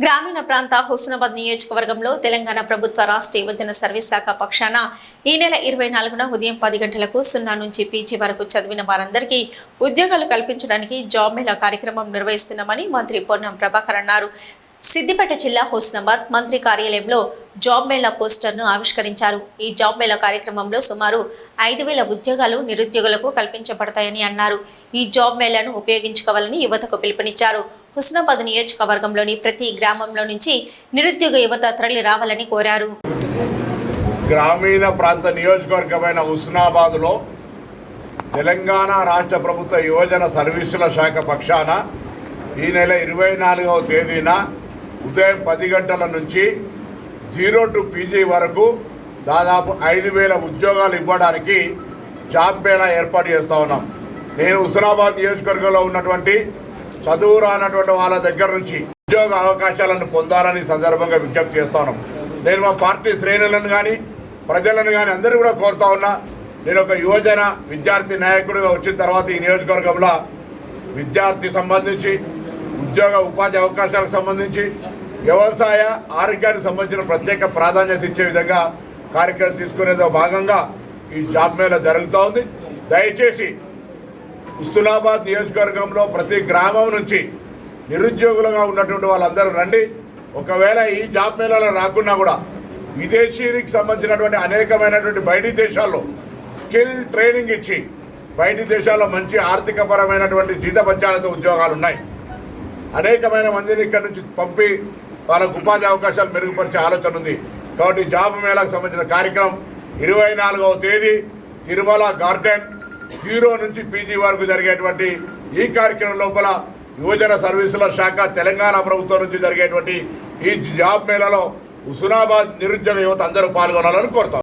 గ్రామీణ ప్రాంత హుస్నాబాద్ నియోజకవర్గంలో తెలంగాణ ప్రభుత్వ రాష్ట్ర యువజన సర్వీస్ శాఖ పక్షాన ఈ నెల 24న ఉదయం 10 గంటలకు 0 నుంచి పీజీ వరకు చదివిన వారందరికీ ఉద్యోగాలు కల్పించడానికి జాబ్ మేళా కార్యక్రమం నిర్వహిస్తున్నామని మంత్రి పొన్నం ప్రభాకర్ అన్నారు. సిద్దిపేట జిల్లా హుస్నాబాద్ మంత్రి కార్యాలయంలో జాబ్ మేళా పోస్టర్ను ఆవిష్కరించారు. ఈ జాబ్ మేళా కార్యక్రమంలో సుమారు 5,000 ఉద్యోగాలు నిరుద్యోగులకు కల్పించబడతాయని అన్నారు. ఈ జాబ్ మేళాను ఉపయోగించుకోవాలని యువతకు పిలుపునిచ్చారు. హుస్నాబాద్ నియోజకవర్గంలోని ప్రతి గ్రామంలో నుంచి నిరుద్యోగ యువత తరలి రావాలని కోరారు. గ్రామీణ ప్రాంత నియోజకవర్గమైన హుస్నాబాద్లో తెలంగాణ రాష్ట్ర ప్రభుత్వ యువజన సర్వీసుల శాఖ పక్షాన ఈ నెల 24వ తేదీన ఉదయం 10 గంటల నుంచి 0 to పీజీ వరకు దాదాపు 5,000 ఉద్యోగాలు ఇవ్వడానికి జాబ్ మేళా ఏర్పాటు చేస్తూ ఉన్నాం. నేను హుస్నాబాద్ నియోజకవర్గంలో ఉన్నటువంటి చదువు రానటువంటి వాళ్ళ దగ్గర నుంచి ఉద్యోగ అవకాశాలను పొందాలని సందర్భంగా విజ్ఞప్తి చేస్తా ఉన్నాం. నేను మా పార్టీ శ్రేణులను కానీ ప్రజలను కానీ అందరూ కూడా కోరుతా ఉన్నా. నేను ఒక యువజన విద్యార్థి నాయకుడిగా వచ్చిన తర్వాత ఈ నియోజకవర్గంలో విద్యార్థి సంబంధించి ఉద్యోగ ఉపాధి అవకాశాలకు సంబంధించి వ్యవసాయ ఆరోగ్యానికి సంబంధించిన ప్రత్యేక ప్రాధాన్యత ఇచ్చే విధంగా కార్యక్రమం తీసుకునేదో భాగంగా ఈ జాబ్ మేళా జరుగుతూ ఉంది. దయచేసి హుస్నాబాద్ నియోజకవర్గంలో ప్రతి గ్రామం నుంచి నిరుద్యోగులుగా ఉన్నటువంటి వాళ్ళందరూ రండి. ఒకవేళ ఈ జాబ్ మేళాలో రాకున్నా కూడా విదేశీకి సంబంధించినటువంటి అనేకమైనటువంటి బయటి దేశాల్లో స్కిల్ ట్రైనింగ్ ఇచ్చి బయటి దేశాల్లో మంచి ఆర్థికపరమైనటువంటి జీతభత్యాలతో ఉద్యోగాలు ఉన్నాయి. అనేకమైన మందిని ఇక్కడ నుంచి పంపి వాళ్ళకు ఉపాధి అవకాశాలు మెరుగుపరిచే ఆలోచన ఉంది. కాబట్టి జాబ్ మేళాకు సంబంధించిన కార్యక్రమం 24వ తేదీ తిరుమల గార్డెన్ 0 నుంచి పీజీ వరకు జరిగేటువంటి ఈ కార్యక్రమం లోపల యువజన సర్వీసుల శాఖ తెలంగాణ ప్రభుత్వం నుంచి జరిగేటువంటి ఈ జాబ్ మేళాలో హుస్నాబాద్ నిరుద్యోగ యువత అందరూ పాల్గొనాలని కోరుతాం.